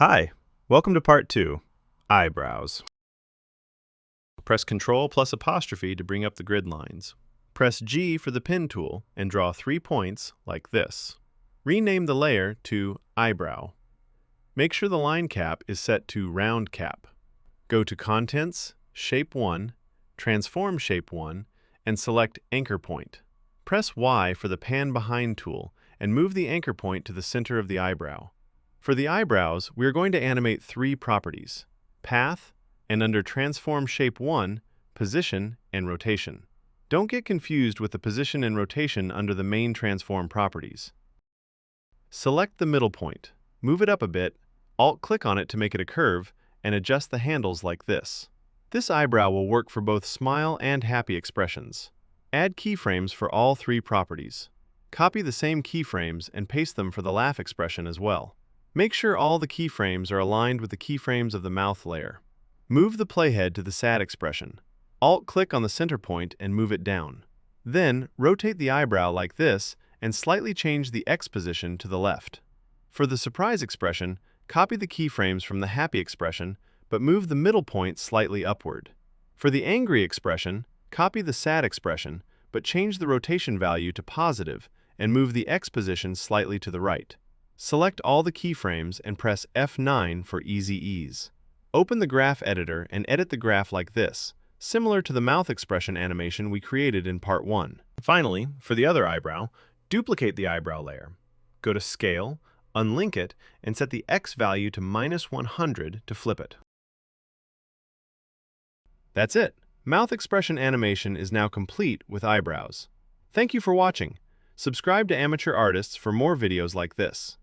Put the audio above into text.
Hi, welcome to part 2, Eyebrows. Press Ctrl plus apostrophe to bring up the grid lines. Press G for the pen tool and draw 3 points like this. Rename the layer to Eyebrow. Make sure the line cap is set to Round Cap. Go to Contents, Shape 1, Transform Shape 1, and select Anchor Point. Press Y for the Pan Behind tool and move the anchor point to the center of the eyebrow. For the eyebrows, we are going to animate 3 properties: Path, and under Transform Shape 1, Position and Rotation. Don't get confused with the position and rotation under the main transform properties. Select the middle point, move it up a bit, Alt-click on it to make it a curve, and adjust the handles like this. This eyebrow will work for both smile and happy expressions. Add keyframes for all 3 properties. Copy the same keyframes and paste them for the laugh expression as well. Make sure all the keyframes are aligned with the keyframes of the mouth layer. Move the playhead to the sad expression. Alt-click on the center point and move it down. Then, rotate the eyebrow like this and slightly change the X position to the left. For the surprise expression, copy the keyframes from the happy expression, but move the middle point slightly upward. For the angry expression, copy the sad expression, but change the rotation value to positive and move the X position slightly to the right. Select all the keyframes and press F9 for easy ease. Open the graph editor and edit the graph like this, similar to the mouth expression animation we created in part 1. Finally, for the other eyebrow, duplicate the eyebrow layer. Go to Scale, unlink it, and set the X value to -100 to flip it. That's it! Mouth expression animation is now complete with eyebrows. Thank you for watching. Subscribe to Amateur Artists for more videos like this.